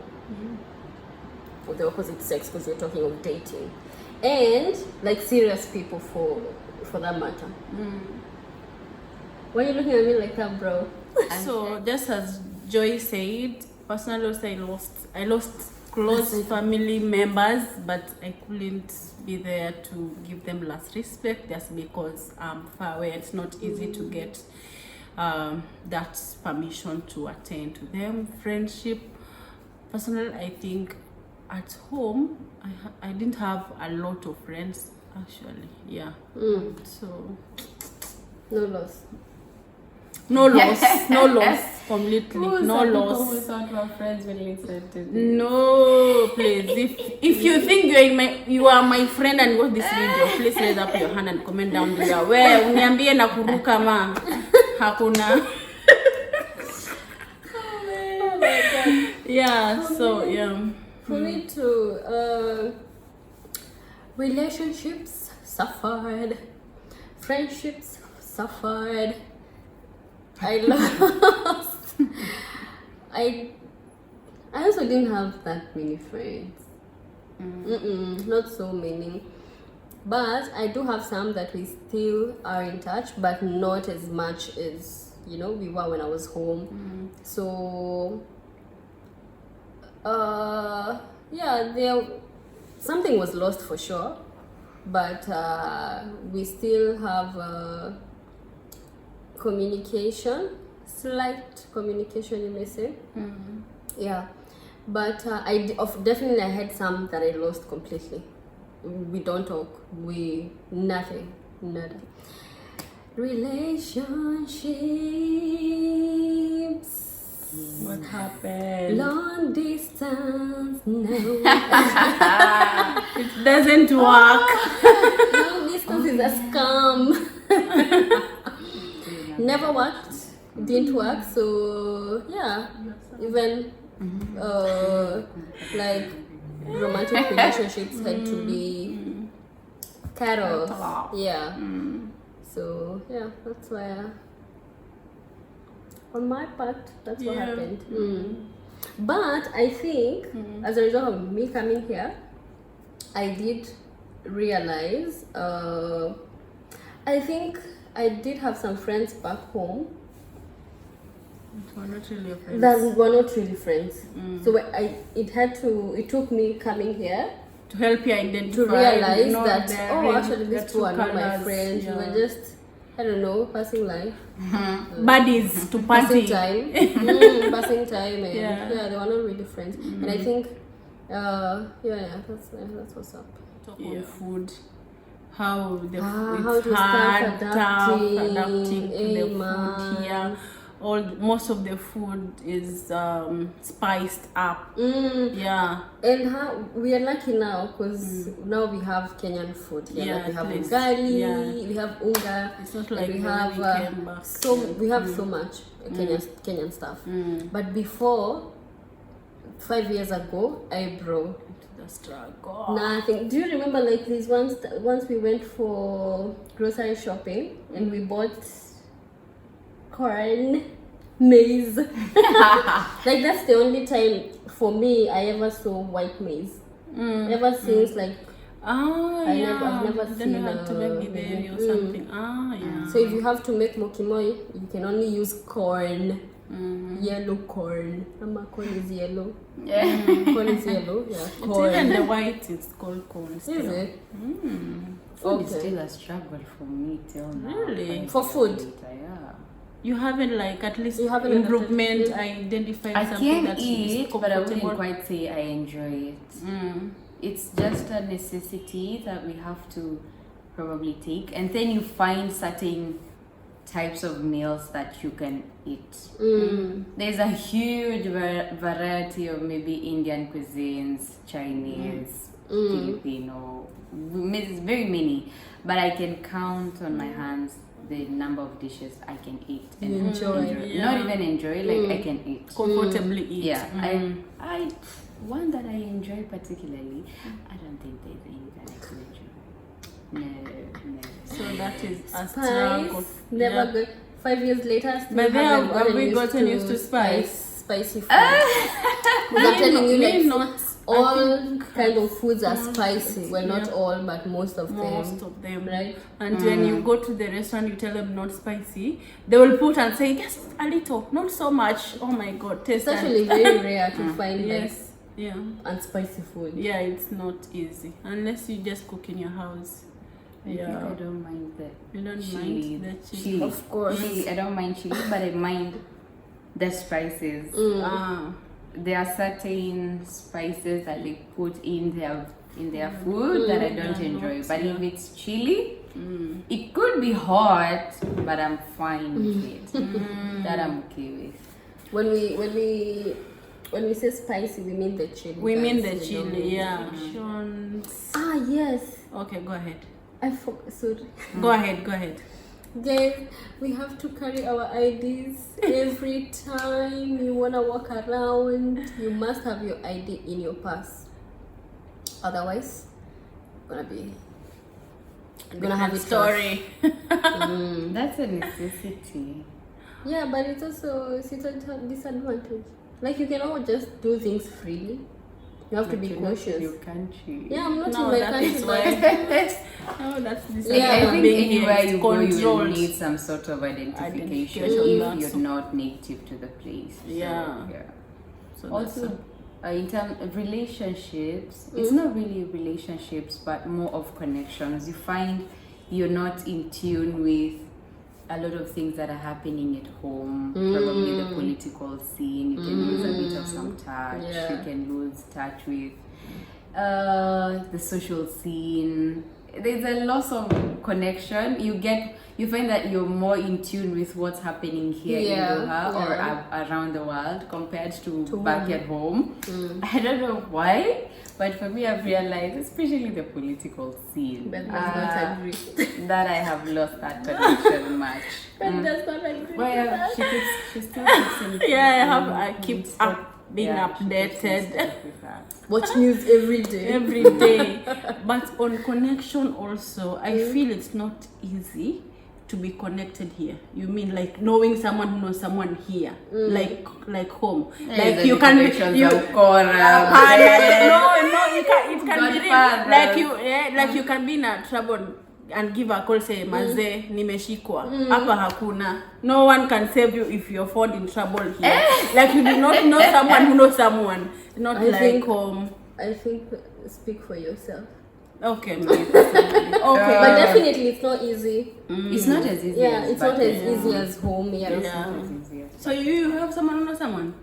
of the opposite sex, because you're talking of dating, and like serious people for that matter. Why are you looking at me like that, bro? So just as Joy said, personally, I lost close family members, but I couldn't be there to give them last respect just because I'm far away. It's not easy to get that permission to attend to them. Friendship, personally, I think at home I didn't have a lot of friends actually. So no loss completely. No loss. Friends when you said no, please. If you think you are my friend and watch this video, please raise up your hand and comment down below. Where uniambie na kuruka ma hakuna. Oh my God. Yeah. So for me too, relationships suffered, friendships suffered. I lost. I also didn't have that many friends. Not so many. But I do have some that we still are in touch, but not as much as we were when I was home. So something was lost for sure, but we still have slight communication, you may say. But definitely I had some that I lost completely. We don't talk, nothing, nada. Relationships. what happened? Long distance, no. It doesn't work. Long distance is a scam. Never worked, didn't work. So even like romantic relationships had to be cut off. So that's why on my part that's what happened. But I think as a result of me coming here, I did realize I think I did have some friends back home that were not really friends. So it took me coming here to help you identify, to realize that actually these two are not my friends. We were just, I don't know, passing life, buddies to party, passing time, and they were not really friends. And I think that's what's up. Talk on food. How to start adapting to the food here. most of the food is spiced up. Yeah. And how we are lucky now because now we have Kenyan food here. Yeah, Like we have at least. ugali, Yeah. we have unga. It's not like we when have we came back. we have so much Kenyan stuff. But before 5 years ago, eyebrow. The struggle. Nothing. Do you remember like this once we went for grocery shopping and we bought corn, maize. Like that's the only time for me I ever saw white maize. Ever since like I've never then seen you had to make githeri or something. Yeah. So if you have to make mokimo, you can only use corn. Yellow corn. Corn is yellow. Yeah. Corn is yellow. Yeah. It's Corn. even the white is called corn still. Is it? Food is still a struggle for me till now. Really? For food? Yeah. You haven't like at least You haven't improvement identified I something can that eat, is but I wouldn't comfortable. quite say I enjoy it. It's just a necessity that we have to probably take, and then you find certain types of meals that you can eat. There's a huge variety of maybe Indian cuisines, Chinese, Filipino, very many, but I can count on my hands the number of dishes I can eat and enjoy. Yeah. Not even enjoy, like I can eat Comfortably eat. yeah. I one that I enjoy particularly, I don't think there's any that I can enjoy. No. So that is a struggle. Spice. Never good. 5 years later, still But then haven't have we gotten used to spicy food. I'm telling you, like not all kind of foods are spicy. Well, not yeah. all, but most of them. Right? And when you go to the restaurant, you tell them not spicy. They will put and say just a little, not so much. Oh my God, taste. It's actually very rare to find yes, yeah, unspicy food. yeah. It's not easy unless you just cook in your house. Yeah, I don't mind the you don't chili. mind the chili. Chili. Of course. Chili. I don't mind chili, but I mind the spices. There are certain spices that they put in their food that I don't enjoy. But if it's chili, it could be hot, but I'm fine with it. That I'm okay with. When we say spicy, we mean the chili. We mean the guys. We don't chili, mean- yeah. Sean's. Yes. Okay, go ahead. I forgot. Sorry. Go ahead. Guys, we have to carry our IDs every time you wanna walk around. You must have your ID in your purse. Otherwise, gonna have it story. That's a necessity. Yeah, but it's also a disadvantage. Like you cannot just do things freely. You have to be You're not in cautious. your country. Yeah, I'm not No, in my that country. is but- why. No, that's this. Yeah, I think being here, anywhere it's you go, you will controlled. need some sort of identification Identification, if that's you're so- not native to the place. So, Yeah. yeah. So Also, in terms of relationships, it's not really relationships, but more of connections. You find you're not in tune with a lot of things that are happening at home. Probably the political scene. You can lose a bit of some touch. Yeah. You can lose touch with the social scene. There's a loss of connection. You find that you're more in tune with what's happening here in Doha or around the world compared to back at home. I don't know why, but for me, I've realized, especially the political scene, Ben does not agree. that I have lost that connection much. Ben does not agree. Well, she still keeps in. I keep being she keeps in updated step with that. Watch news every day. every day. But on connection also, I feel it's not easy to be connected here. You mean like knowing someone who knows someone here, like home. Like you can no, you can it can be real. Like you can be in a trouble and give a call, say mazee nimeshikwa hapa hakuna. No one can save you if you're found in trouble here. Like you do not know someone who knows someone, not I like think- home. I think speak for yourself. Okay, maybe personally. Okay, But definitely it's not easy. It's not as easy. Yeah, as it's not back as home. easy as home. Yeah. Yeah. It's easier. So you have someone who knows someone?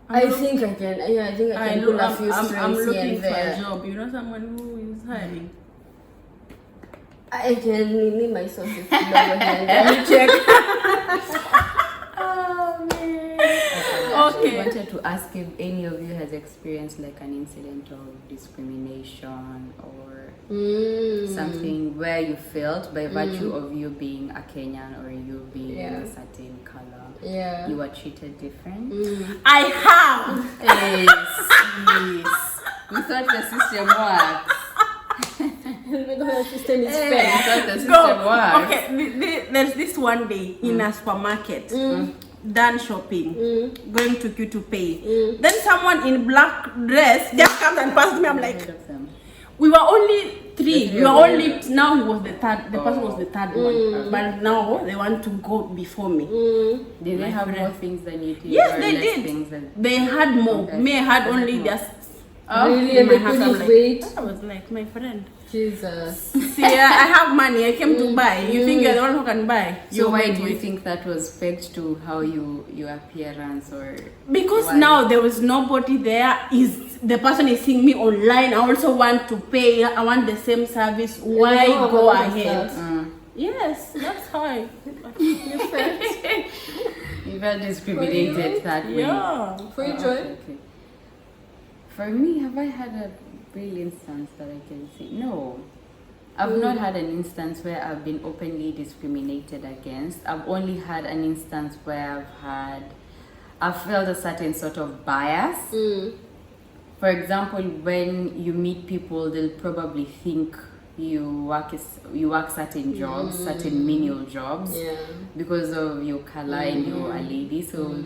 I think I can. Yeah, I think I can pull a few I'm strings here looking and for a there. job. You know someone who is hiring? I can need my sources to log on here. Let me check. Oh man. Okay. I wanted to ask if any of you has experienced like an incident of discrimination or something where you felt by virtue of you being a Kenyan or you being a certain color, you were treated different. I have. Yes. We thought the system works. The system is fair. We thought the system works. Okay, there's this one day in a supermarket, done shopping, going to queue to pay. Then someone in black dress just comes and passes me. I'm like, we were only three. We were only, now he was the third, the person was the third one. But now they want to go before me. Did they have more things than you did? Yes, they did. They had more. Okay. Me, I had only just. Really? And they couldn't wait? I was like, my friend. Jesus. See, I have money. I came to buy. You think you're the one who can buy? So why do you think that was pegged to how your appearance or? Because why? now there was nobody there. Is the person is seeing me online? I also want to pay. I want the same service. Why go ahead? Yes, that's how I felt. You felt discriminated that way. Yeah. For you, Joy? Okay. For me, have I had a real instance that I can say? No. I've not had an instance where I've been openly discriminated against. I've only had an instance where I've felt a certain sort of bias. For example, when you meet people, they'll probably think you work certain jobs, certain menial jobs, because of your color and you're a lady. So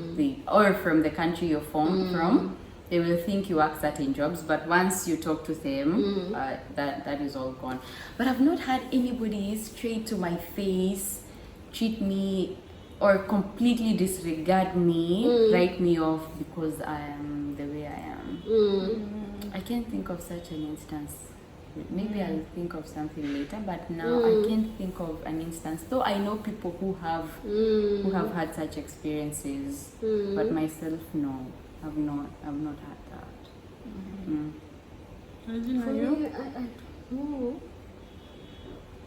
or from the country you're from. They will think you work certain jobs, but once you talk to them, that is all gone. But I've not had anybody straight to my face treat me or completely disregard me, write me off because I am the way I am. I can't think of such an instance. Maybe I'll think of something later, but now I can't think of an instance. Though I know people who have had such experiences, but myself, no. I've not had that. For me,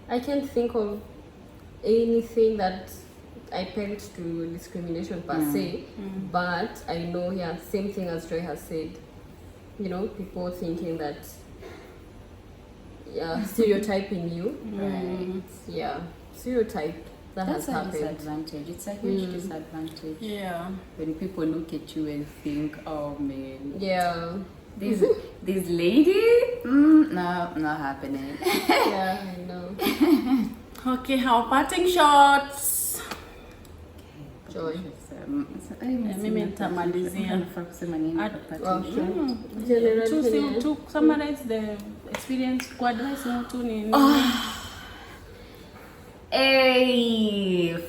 I can't think of anything that I pegged to discrimination per se, but I know, same thing as Joy has said. You know, people thinking that, stereotyping you. Right. Yeah, stereotype. That's a disadvantage. It's a huge disadvantage. Yeah. When people look at you and think, oh man. Yeah. This lady? No, not happening. Yeah, I know. Okay, our parting shots. Joy. Mimi nitamalizia. To summarize the experience, kuadvise mtu ni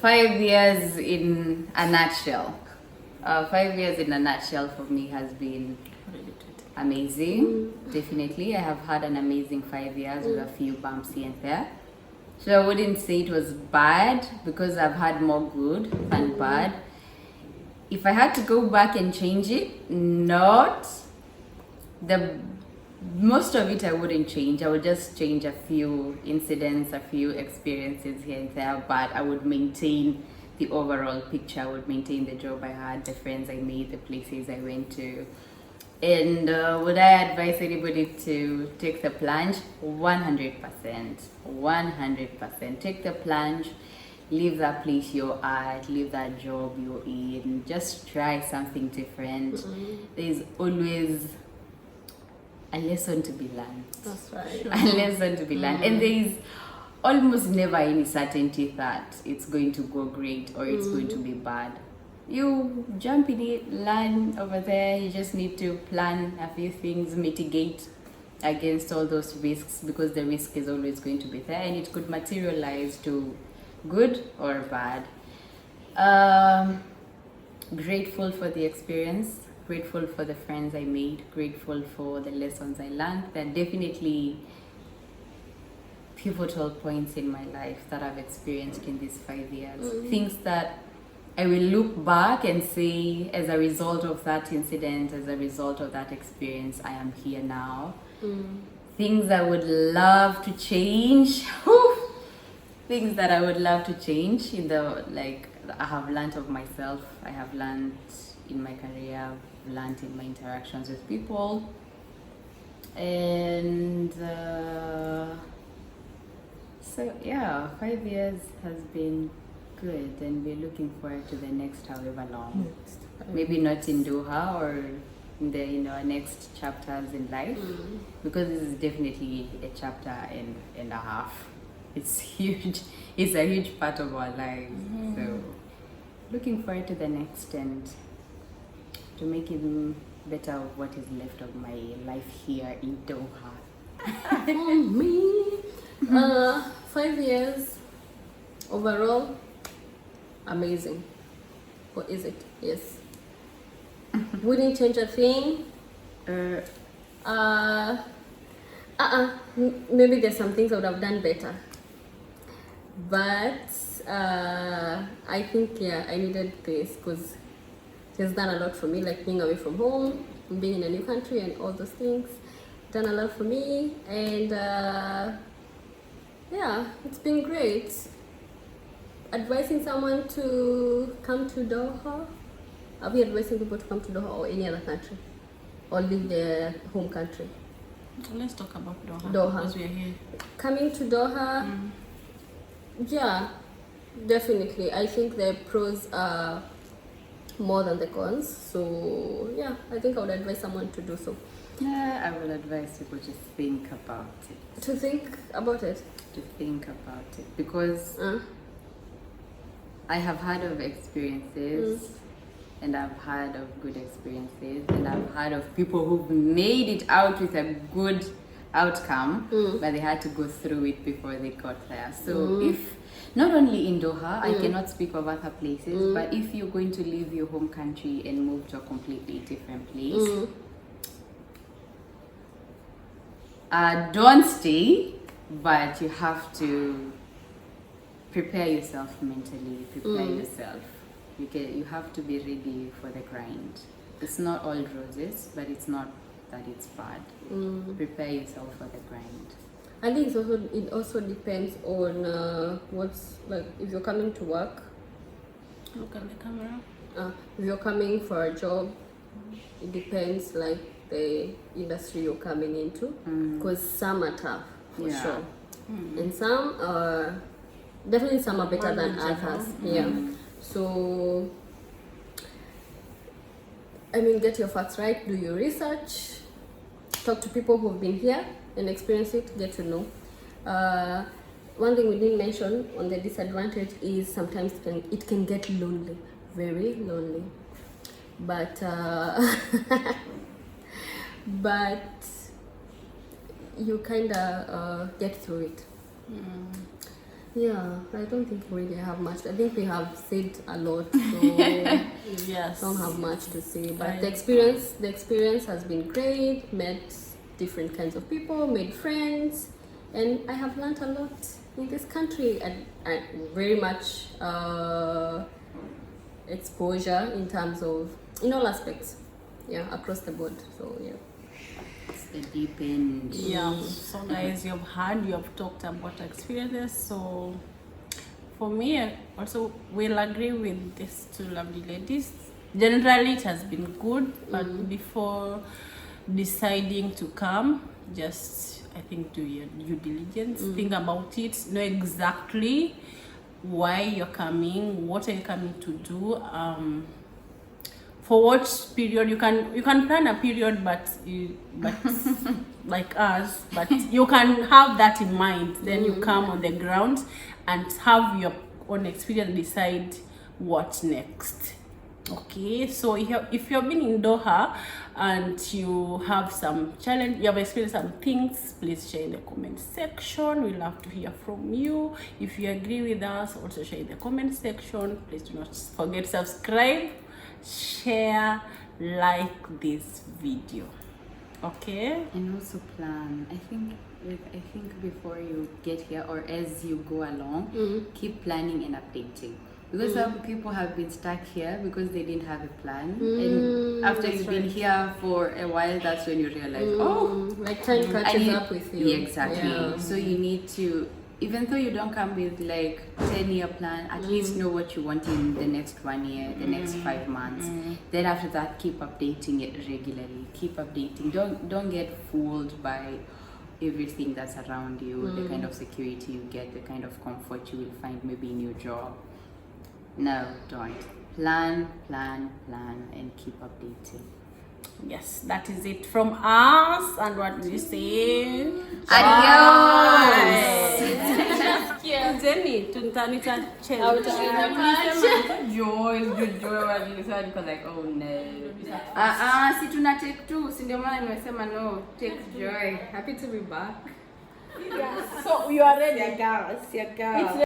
5 years in a nutshell. 5 years in a nutshell for me has been amazing. Definitely, I have had an amazing 5 years with a few bumps here and there. So I wouldn't say it was bad because I've had more good than bad. If I had to go back and change it, most of it I wouldn't change. I would just change a few incidents, a few experiences here and there, but I would maintain the overall picture. I would maintain the job I had, the friends I made, the places I went to. And would I advise anybody to take the plunge? 100%. 100%. Take the plunge. Leave that place you're at, leave that job you're in. Just try something different. There's always a lesson to be learned. That's right. A lesson to be learned. And there is almost never any certainty that it's going to go great or it's going to be bad. You jump in it, learn over there. You just need to plan a few things, mitigate against all those risks, because the risk is always going to be there and it could materialize to good or bad. Grateful for the experience. Grateful for the friends I made, grateful for the lessons I learned. There are definitely pivotal points in my life that I've experienced in these 5 years. Things that I will look back and say, as a result of that incident, as a result of that experience, I am here now. Things I would love to change. things that I would love to change in the, like, I have learned of myself, I have learned in my career, I've learned in my interactions with people, and so yeah, 5 years has been good, and we're looking forward to the next however long. Maybe not in Doha or in the, you know, our next chapters in life, because this is definitely a chapter and a half. It's huge. It's a huge part of our lives. So looking forward to the next, and to make even better of what is left of my life here in Doha. For me, 5 years overall, amazing. Or is it? Yes. Wouldn't change a thing. Maybe there's some things I would have done better, but I think, yeah, I needed this because it has done a lot for me, like being away from home, being in a new country, and all those things done a lot for me. And yeah, it's been great. Advising someone to come to Doha. Are we advising people to come to Doha or any other country, or leave their home country? Let's talk about Doha. Because we are here. Coming to Doha, yeah, definitely. I think the pros are more than the cons. So yeah, I think I would advise someone to do so. Yeah, I would advise people to think about it. To think about it. To think about it, because I have heard of experiences, and I've heard of good experiences, and I've heard of people who've made it out with a good outcome, but they had to go through it before they got there. So if, not only in Doha, I cannot speak of other places, but if you're going to leave your home country and move to a completely different place, don't stay, but you have to prepare yourself mentally, prepare yourself. You have to be ready for the grind. It's not all roses, but it's not that it's bad. Prepare yourself for the grind. I think it also depends on what's, like, if you're coming to work. Look at the camera. If you're coming for a job, it depends, like, the industry you're coming into, because some are tough for sure, and some are definitely, some are better than others. So I mean, get your facts right, do your research, talk to people who've been here and experienced it, get to know. One thing we didn't mention on the disadvantage is sometimes it can get lonely, very lonely, but but you kind of get through it. Yeah, I don't think we really have much. I think we have said a lot, so yes, don't have much to say. But the experience has been great. Met different kinds of people, made friends, and I have learned a lot in this country, and very much exposure in terms of, in all aspects, across the board. So yeah. The deep end. Yeah. So guys, you have talked about experiences. So for me, I also will agree with these two lovely ladies. Generally, it has been good, but before deciding to come, just, I think, do your due diligence. Think about it. Know exactly why you're coming. What are you coming to do? For what period? You can plan a period, but like us, but you can have that in mind. Then you come on the ground and have your own experience, decide what next. Okay, so if you've been in Doha and you have some challenge, you have experienced some things, please share in the comment section. We love to hear from you. If you agree with us, also share in the comment section. Please do not forget to subscribe, share, like this video. Okay, and also plan. I think before you get here, or as you go along, keep planning and updating, because some people have been stuck here because they didn't have a plan, and after you've been here for a while, that's when you realize, like time catches up with you. Exactly. So you need to even though you don't come with like 10-year plan, at least know what you want in the next 1 year, the next 5 months. Then after that, keep updating it regularly. Keep updating. Don't get fooled by everything that's around you, the kind of security you get, the kind of comfort you will find maybe in your job. No, don't. Plan, and keep updating. Yes, that is it from us. And what do you say? Adios. Jenny, tuntanita Joy, what you said, because like, oh no. Si tuna take 2, si ndio maana nimesema no, take joy. Happy to be back. Yeah. So you are ready, girls.